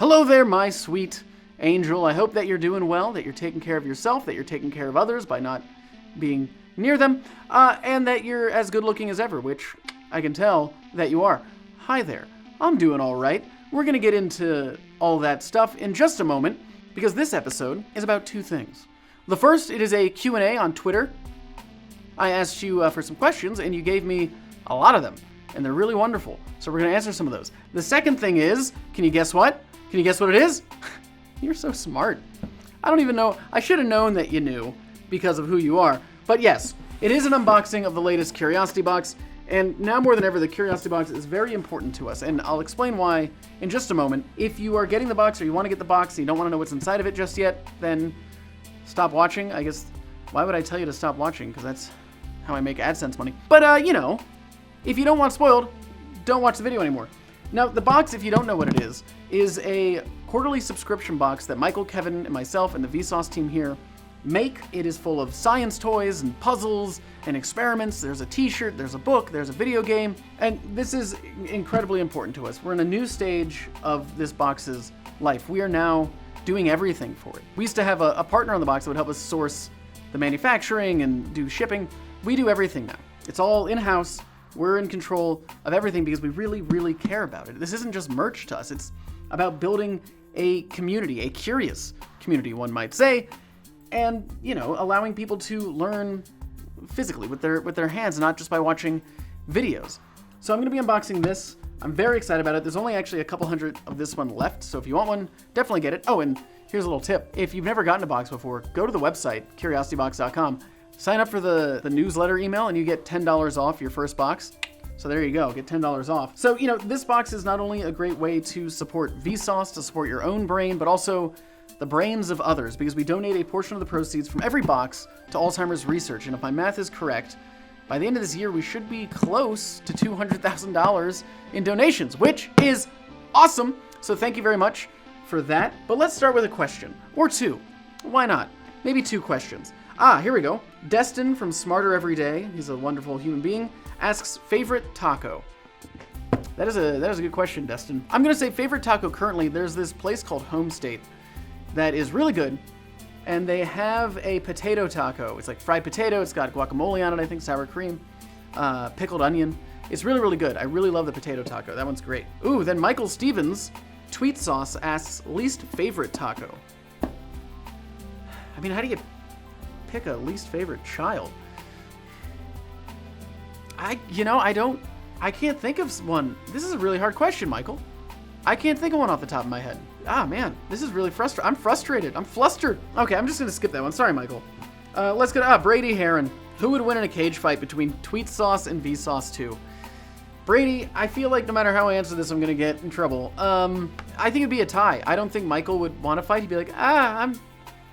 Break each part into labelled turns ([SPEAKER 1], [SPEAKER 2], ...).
[SPEAKER 1] Hello there, my sweet angel. I hope that you're doing well, that you're taking care of yourself, that you're taking care of others by not being near them, and that you're as good looking as ever, which I can tell that you are. Hi there. I'm doing all right. We're going to get into all that stuff in just a moment, because this episode is about two things. The first, it is a Q&A on Twitter. I asked you for some questions, and you gave me a lot of them, and they're really wonderful. So we're going to answer some of those. The second thing is, can you guess what? Can you guess what it is? You're so smart. I don't even know. I should have known that you knew because of who you are. But yes, it is an unboxing of the latest Curiosity Box. And now more than ever, the Curiosity Box is very important to us. And I'll explain why in just a moment. If you are getting the box or you want to get the box and you don't want to know what's inside of it just yet, then stop watching. I guess, why would I tell you to stop watching? Because that's how I make AdSense money. But, you know, if you don't want spoiled, don't watch the video anymore. Now, the box, if you don't know what it is a quarterly subscription box that Michael, Kevin, and myself and the Vsauce team here make. It is full of science toys and puzzles and experiments. There's a t-shirt, there's a book, there's a video game, and this is incredibly important to us. We're in a new stage of this box's life. We are now doing everything for it. We used to have a partner on the box that would help us source the manufacturing and do shipping. We do everything now. It's all in-house. We're in control of everything because we really, really care about it. This isn't just merch to us. It's about building a community, a curious community, one might say, and, you know, allowing people to learn physically with their hands, not just by watching videos. So I'm going to be unboxing this. I'm very excited about it. There's only actually a couple hundred of this one left, so if you want one, definitely get it. Oh, and here's a little tip. If you've never gotten a box before, go to the website, curiositybox.com. Sign up for the newsletter email and you get $10 off your first box. So there you go, get $10 off. So, you know, this box is not only a great way to support Vsauce, to support your own brain, but also the brains of others, because we donate a portion of the proceeds from every box to Alzheimer's research. And if my math is correct, by the end of this year, we should be close to $200,000 in donations, which is awesome. So thank you very much for that. But let's start with a question, or two. Why not? Maybe two questions. Here we go. Destin from Smarter Every Day, he's a wonderful human being, asks, favorite taco? That is a good question, Destin. I'm going to say favorite taco currently. There's this place called Home State that is really good, and they have a potato taco. It's like fried potato. It's got guacamole on it, I think, sour cream, pickled onion. It's really, really good. I really love the potato taco. That one's great. Ooh, then Michael Stevens, Tweet Sauce, asks, least favorite taco? I mean, how do you pick a least favorite child? I can't think of one. This is a really hard question, Michael. I can't think of one off the top of my head. Man, this is really frustrating. I'm frustrated. I'm flustered. Okay, I'm just gonna skip that one. Sorry, Michael. Let's go. Brady Heron. Who would win in a cage fight between Tweet Sauce and Vsauce 2? Brady, I feel like no matter how I answer this, I'm gonna get in trouble. I think it'd be a tie. I don't think Michael would want to fight. He'd be like, I'm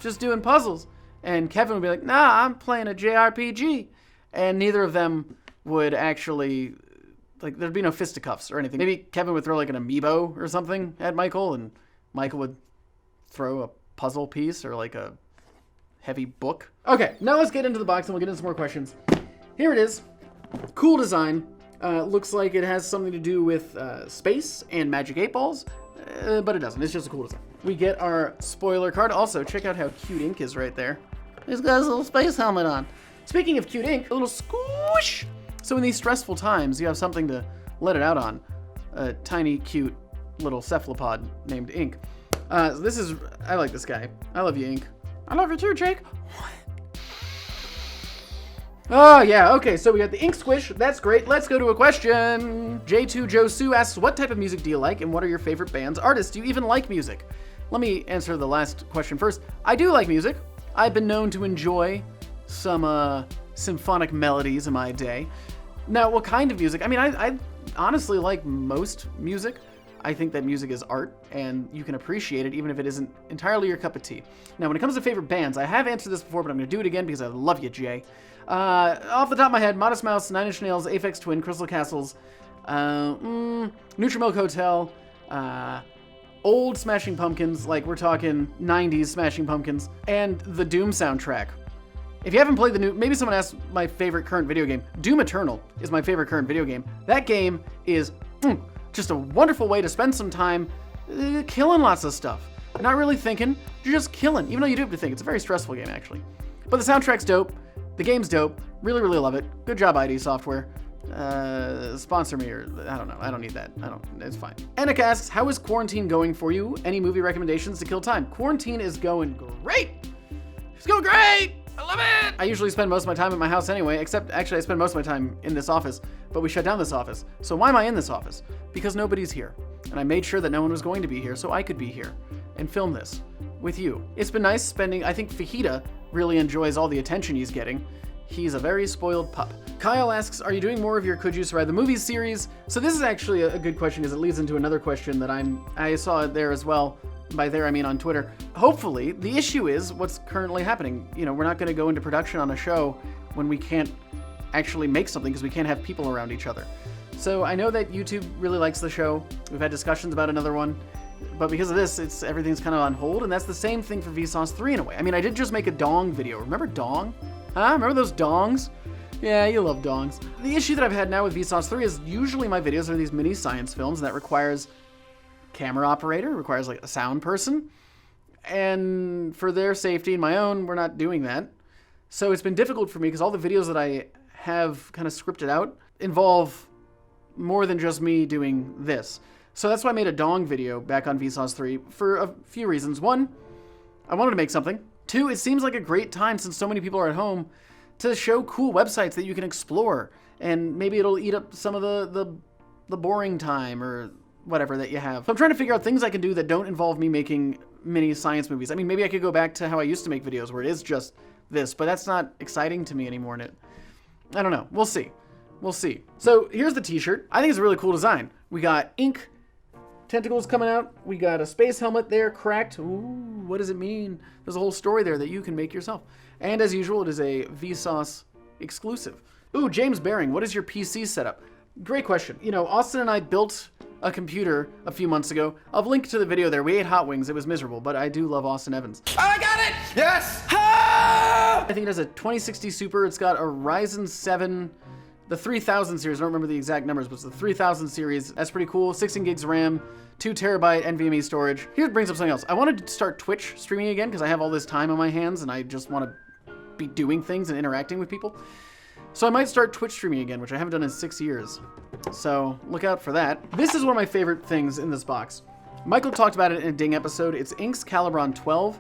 [SPEAKER 1] just doing puzzles. And Kevin would be like, nah, I'm playing a JRPG. And neither of them would actually, like, there'd be no fisticuffs or anything. Maybe Kevin would throw like an amiibo or something at Michael, and Michael would throw a puzzle piece or like a heavy book. Okay, now let's get into the box and we'll get into some more questions. Here it is. Cool design. Looks like it has something to do with space and Magic 8 Balls, but it doesn't. It's just a cool design. We get our spoiler card. Also, check out how cute ink is right there. He's got his little space helmet on. Speaking of cute ink, a little squish. So in these stressful times, you have something to let it out on. A tiny, cute little cephalopod named Ink. I like this guy. I love you, Ink. I love you too, Jake. Oh, yeah. Okay, so we got the ink squish. That's great. Let's go to a question. J2 Joe Sue asks, what type of music do you like, and what are your favorite bands, artists? Do you even like music? Let me answer the last question first. I do like music. I've been known to enjoy some symphonic melodies in my day. Now, what kind of music? I mean, I honestly like most music. I think that music is art, and you can appreciate it even if it isn't entirely your cup of tea. Now, when it comes to favorite bands, I have answered this before, but I'm going to do it again because I love you, Jay. Off the top of my head, Modest Mouse, Nine Inch Nails, Aphex Twin, Crystal Castles, Nutrimilk Hotel, old Smashing Pumpkins, like we're talking 90s Smashing Pumpkins, and the Doom soundtrack. If you haven't played maybe someone asked my favorite current video game. Doom Eternal is my favorite current video game. That game is just a wonderful way to spend some time killing lots of stuff. Not really thinking, you're just killing, even though you do have to think. It's a very stressful game, actually. But the soundtrack's dope. The game's dope. Really, really love it. Good job, ID Software. Sponsor me, or I don't know. I don't need that. It's fine. Annika asks, how is quarantine going for you? Any movie recommendations to kill time? Quarantine is going great. It's going great. I love it. I usually spend most of my time at my house anyway, except actually I spend most of my time in this office, but we shut down this office. So why am I in this office? Because nobody's here. And I made sure that no one was going to be here so I could be here and film this with you. It's been nice spending, I think Fajita really enjoys all the attention he's getting. He's a very spoiled pup. Kyle asks, are you doing more of your Could You Survive the Movies series? So this is actually a good question because it leads into another question that I saw it there as well. By there, I mean on Twitter. Hopefully, the issue is what's currently happening. You know, we're not going to go into production on a show when we can't actually make something because we can't have people around each other. So I know that YouTube really likes the show. We've had discussions about another one. But because of this, everything's kind of on hold, and that's the same thing for Vsauce 3 in a way. I mean, I did just make a dong video. Remember dong? Huh? Remember those dongs? Yeah, you love dongs. The issue that I've had now with Vsauce 3 is usually my videos are these mini science films that requires camera operator, requires like a sound person. And for their safety and my own, we're not doing that. So it's been difficult for me because all the videos that I have kind of scripted out involve more than just me doing this. So that's why I made a dong video back on Vsauce 3 for a few reasons. One, I wanted to make something. Two, it seems like a great time since so many people are at home to show cool websites that you can explore. And maybe it'll eat up some of the boring time or whatever that you have. So I'm trying to figure out things I can do that don't involve me making mini science movies. I mean, maybe I could go back to how I used to make videos where it is just this, but that's not exciting to me anymore. And I don't know. We'll see. We'll see. So here's the t-shirt. I think it's a really cool design. We got ink tentacles coming out. We got a space helmet there, cracked. Ooh, what does it mean? There's a whole story there that you can make yourself. And as usual, it is a Vsauce exclusive. Ooh, James Baring, what is your PC setup? Great question. You know, Austin and I built a computer a few months ago. I've linked to the video there. We ate hot wings. It was miserable, but I do love Austin Evans.
[SPEAKER 2] Oh, I got it! Yes!
[SPEAKER 1] I think it has a 2060 Super. It's got a Ryzen 7, the 3000 series. I don't remember the exact numbers, but it's the 3000 series. That's pretty cool. 16 gigs RAM, 2 terabyte NVMe storage. Here brings up something else. I wanted to start Twitch streaming again because I have all this time on my hands and I just want to be doing things and interacting with people. So I might start Twitch streaming again, which I haven't done in 6 years. So look out for that. This is one of my favorite things in this box. Michael talked about it in a Ding episode. It's Inks Calibron 12.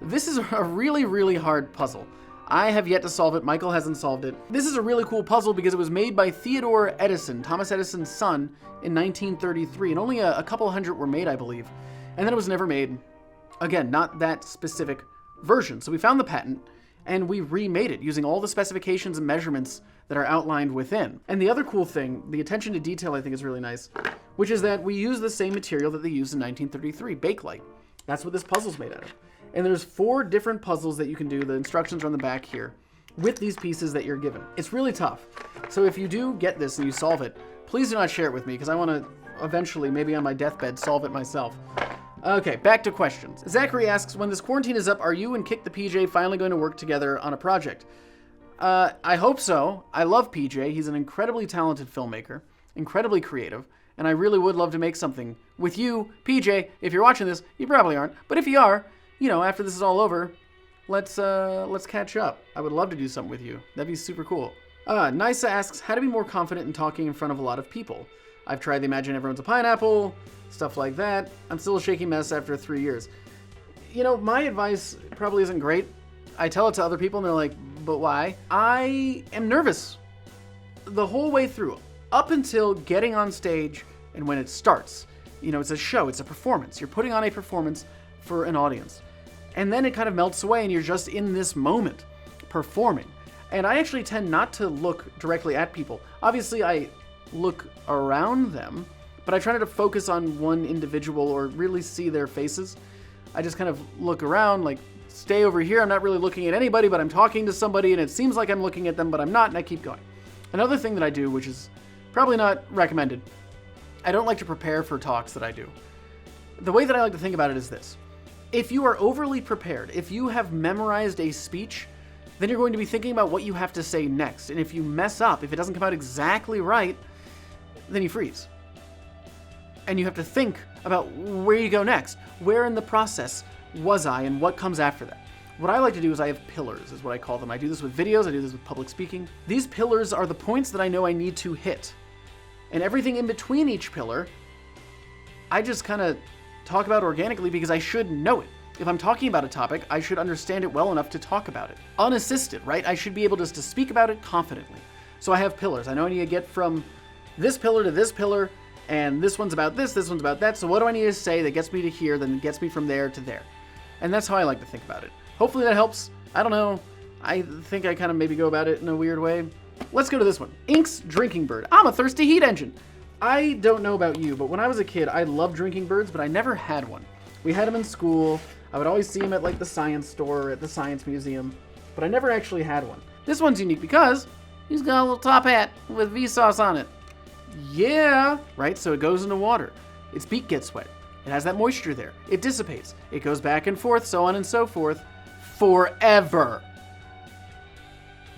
[SPEAKER 1] This is a really, really hard puzzle. I have yet to solve it. Michael hasn't solved it. This is a really cool puzzle because it was made by Theodore Edison, Thomas Edison's son, in 1933. And only a couple hundred were made, I believe. And then it was never made. Again, not that specific version. So we found the patent and we remade it using all the specifications and measurements that are outlined within. And the other cool thing, the attention to detail I think is really nice, which is that we use the same material that they used in 1933, Bakelite. That's what this puzzle's made out of. And there's 4 different puzzles that you can do. The instructions are on the back here with these pieces that you're given. It's really tough. So if you do get this and you solve it, please do not share it with me because I want to eventually, maybe on my deathbed, solve it myself. Okay, back to questions. Zachary asks, when this quarantine is up, are you and Kick the PJ finally going to work together on a project? I hope so. I love PJ. He's an incredibly talented filmmaker, incredibly creative, and I really would love to make something with you, PJ. If you're watching this, you probably aren't, but if you are, you know, after this is all over, let's catch up. I would love to do something with you. That'd be super cool. Nisa asks, how to be more confident in talking in front of a lot of people? I've tried the Imagine Everyone's a Pineapple, stuff like that. I'm still a shaky mess after 3 years. You know, my advice probably isn't great. I tell it to other people and they're like, but why? I am nervous the whole way through, up until getting on stage and when it starts. You know, it's a show, it's a performance. You're putting on a performance for an audience. And then it kind of melts away and you're just in this moment, performing. And I actually tend not to look directly at people. Obviously, I look around them, but I try not to focus on one individual or really see their faces. I just kind of look around, like, stay over here. I'm not really looking at anybody, but I'm talking to somebody, and it seems like I'm looking at them, but I'm not, and I keep going. Another thing that I do, which is probably not recommended, I don't like to prepare for talks that I do. The way that I like to think about it is this. If you are overly prepared, if you have memorized a speech, then you're going to be thinking about what you have to say next. And if you mess up, if it doesn't come out exactly right, then you freeze. And you have to think about where you go next. Where in the process was I and what comes after that? What I like to do is I have pillars, is what I call them. I do this with videos, I do this with public speaking. These pillars are the points that I know I need to hit. And everything in between each pillar, I just kind of talk about organically because I should know it. If I'm talking about a topic, I should understand it well enough to talk about it. Unassisted, right? I should be able just to speak about it confidently. So I have pillars. I know I need to get from this pillar to this pillar, and this one's about this one's about that. So what do I need to say that gets me to here, then gets me from there to there? And that's how I like to think about it. Hopefully that helps. I don't know. I think I kind of maybe go about it in a weird way. Let's go to this one. Ink's Drinking Bird. I'm a thirsty heat engine. I don't know about you, but when I was a kid, I loved drinking birds, but I never had one. We had them in school. I would always see them at like the science store, at the science museum, but I never actually had one. This one's unique because he's got a little top hat with Vsauce on it. Yeah, right? So it goes into water. Its beak gets wet. It has that moisture there. It dissipates. It goes back and forth, so on and so forth, forever.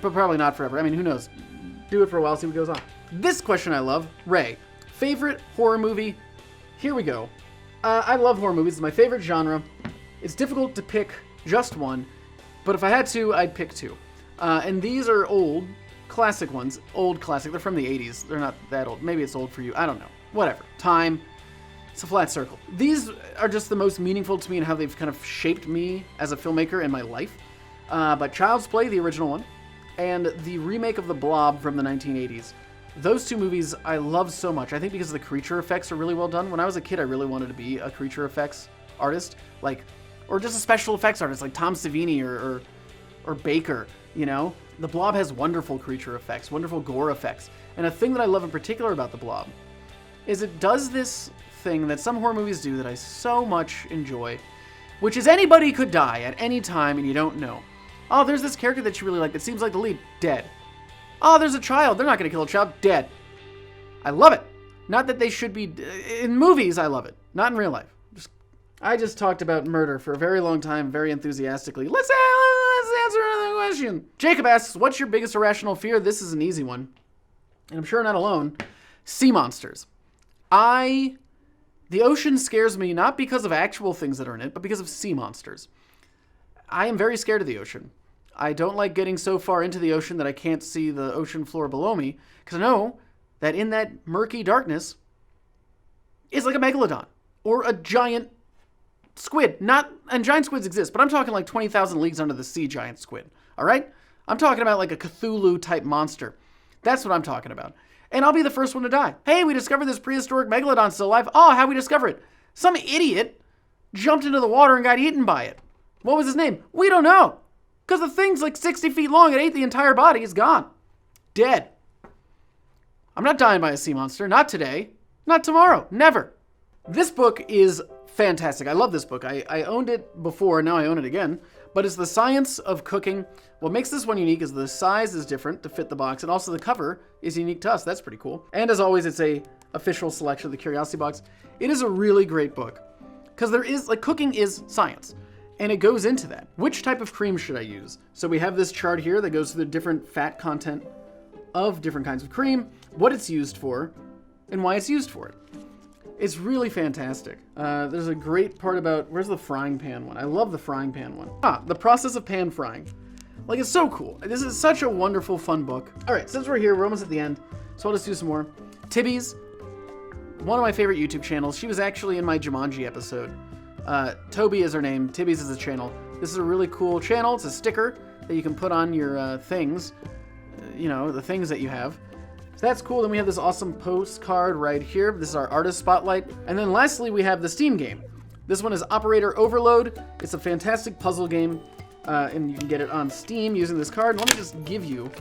[SPEAKER 1] But probably not forever. I mean, who knows? Do it for a while, see what goes on. This question I love. Ray, favorite horror movie? Here we go. I love horror movies. It's my favorite genre. It's difficult to pick just one, but if I had to, I'd pick two. And these are old, classic ones. Old classic. They're from the 80s. They're not that old. Maybe it's old for you. I don't know. Whatever. Time. It's a flat circle. These are just the most meaningful to me and how they've kind of shaped me as a filmmaker and my life. But Child's Play, the original one, and the remake of The Blob from the 1980s. Those two movies I love so much. I think because the creature effects are really well done. When I was a kid, I really wanted to be a creature effects artist, or just a special effects artist like Tom Savini or Baker, you know? The Blob has wonderful creature effects, wonderful gore effects. And a thing that I love in particular about The Blob is it does this thing that some horror movies do that I so much enjoy, which is anybody could die at any time and you don't know. Oh, there's this character that you really like that seems like the lead, dead. Oh, there's a child. They're not going to kill a child. Dead. I love it. Not that they should be... In movies, I love it. Not in real life. I just talked about murder for a very long time, very enthusiastically. Let's answer another question. Jacob asks, what's your biggest irrational fear? This is an easy one. And I'm sure not alone. Sea monsters. The ocean scares me not because of actual things that are in it, but because of sea monsters. I am very scared of the ocean. I don't like getting so far into the ocean that I can't see the ocean floor below me, because I know that in that murky darkness is like a megalodon or a giant squid. And giant squids exist, but I'm talking like 20,000 leagues under the sea giant squid. All right? I'm talking about like a Cthulhu type monster. That's what I'm talking about. And I'll be the first one to die. Hey, we discovered this prehistoric megalodon still alive. Oh, how'd we discover it? Some idiot jumped into the water and got eaten by it. What was his name? We don't know. Because the thing's like 60 feet long. It ate the entire body. It's gone. Dead. I'm not dying by a sea monster. Not today. Not tomorrow. Never. This book is fantastic. I love this book. I owned it before. Now I own it again. But it's The Science of Cooking. What makes this one unique is the size is different to fit the box. And also the cover is unique to us. That's pretty cool. And as always, it's a official selection of the Curiosity Box. It is a really great book. Because there is, like, cooking is science. And it goes into that. Which type of cream should I use? So we have this chart here that goes through the different fat content of different kinds of cream, what it's used for, and why it's used for it. It's really fantastic. There's a great part about, where's the frying pan one? I love the frying pan one. The process of pan frying. Like, it's so cool. This is such a wonderful, fun book. All right, since we're here, we're almost at the end, so I'll just do some more. Tibby's, one of my favorite YouTube channels. She was actually in my Jumanji episode. Toby is her name. Tibby's is the channel. This is a really cool channel. It's a sticker that you can put on your things. The things that you have. So that's cool. Then we have this awesome postcard right here. This is our artist spotlight. And then lastly, we have the Steam game. This one is Operator Overload. It's a fantastic puzzle game. And you can get it on Steam using this card. Let me just give you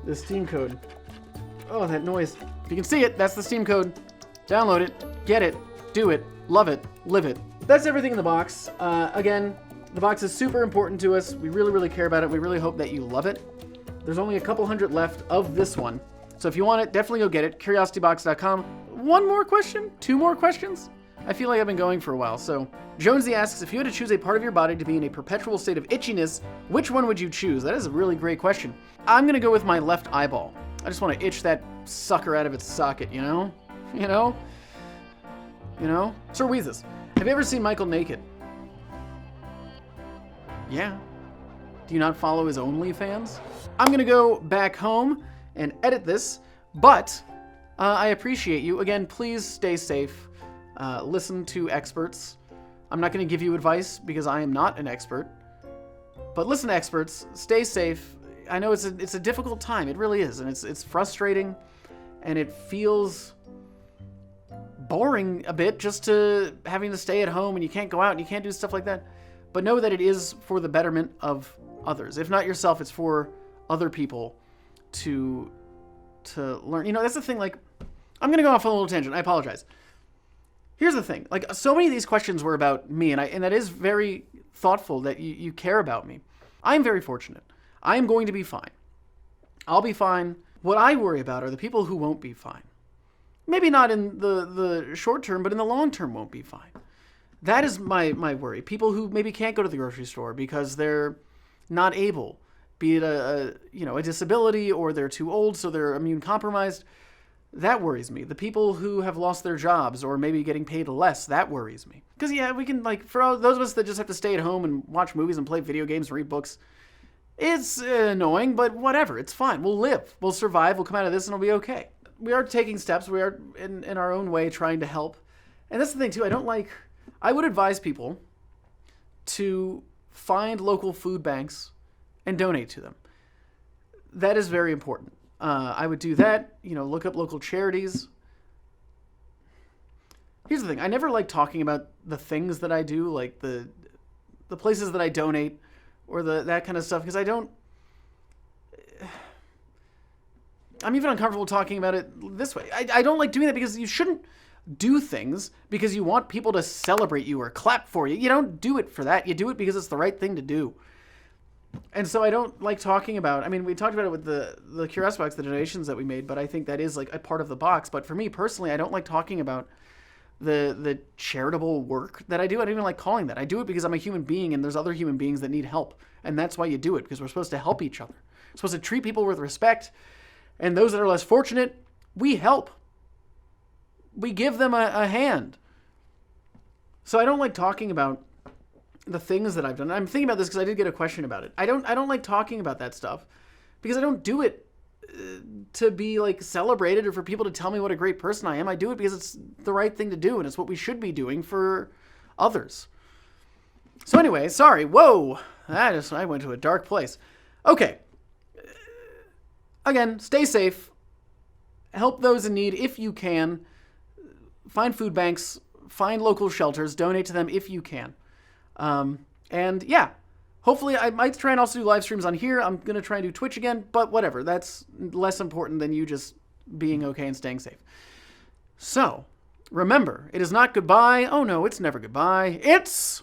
[SPEAKER 1] the Steam code. Oh, that noise. If you can see it, that's the Steam code. Download it. Get it. Do it. Love it. Live it. That's everything in the box. Again, the box is super important to us. We really, really care about it. We really hope that you love it. There's only a couple hundred left of this one. So if you want it, definitely go get it. CuriosityBox.com. One more question? 2 more questions? I feel like I've been going for a while. So Jonesy asks, if you had to choose a part of your body to be in a perpetual state of itchiness, which one would you choose? That is a really great question. I'm going to go with my left eyeball. I just want to itch that sucker out of its socket, you know? You know? Sir Weezus, have you ever seen Michael naked? Yeah. Do you not follow his OnlyFans? I'm gonna go back home and edit this, but I appreciate you. Again, please stay safe. Listen to experts. I'm not gonna give you advice because I am not an expert, but listen to experts, stay safe. I know it's a difficult time, it really is, and it's frustrating, and it feels boring a bit just to having to stay at home and you can't go out and you can't do stuff like that. But know that it is for the betterment of others. If not yourself, it's for other people to learn. You know, that's the thing, like, I'm gonna go off on a little tangent, I apologize. Here's the thing, like, so many of these questions were about me, and that is very thoughtful that you care about me. I'm very fortunate. I am going to be fine. I'll be fine. What I worry about are the people who won't be fine. Maybe not in the short term, but in the long term won't be fine. That is my worry. People who maybe can't go to the grocery store because they're not able, be it a disability, or they're too old, so they're immune compromised. That worries me. The people who have lost their jobs or maybe getting paid less, that worries me. Because, yeah, we can, like, for all those of us that just have to stay at home and watch movies and play video games and read books, it's annoying, but whatever. It's fine. We'll live. We'll survive. We'll come out of this and it'll be okay. We are taking steps. We are, in our own way, trying to help. And that's the thing, too. I would advise people to find local food banks and donate to them. That is very important. I would do that, look up local charities. Here's the thing. I never like talking about the things that I do, like the places that I donate or that kind of stuff, because I'm even uncomfortable talking about it this way. I don't like doing that because you shouldn't do things because you want people to celebrate you or clap for you. You don't do it for that. You do it because it's the right thing to do. And so I don't like talking about, we talked about it with the Curious Box, the donations that we made, but I think that is like a part of the box. But for me personally, I don't like talking about the charitable work that I do. I don't even like calling that. I do it because I'm a human being and there's other human beings that need help. And that's why you do it, because we're supposed to help each other. We're supposed to treat people with respect. And those that are less fortunate, we help. We give them a hand. So I don't like talking about the things that I've done. I'm thinking about this because I did get a question about it. I don't like talking about that stuff because I don't do it to be like celebrated or for people to tell me what a great person I am. I do it because it's the right thing to do and it's what we should be doing for others. So anyway, sorry. Whoa. I went to a dark place. Okay. Again, stay safe. Help those in need if you can. Find food banks. Find local shelters. Donate to them if you can. And yeah, hopefully I might try and also do live streams on here. I'm going to try and do Twitch again, but whatever. That's less important than you just being okay and staying safe. So remember, it is not goodbye. Oh no, it's never goodbye. It's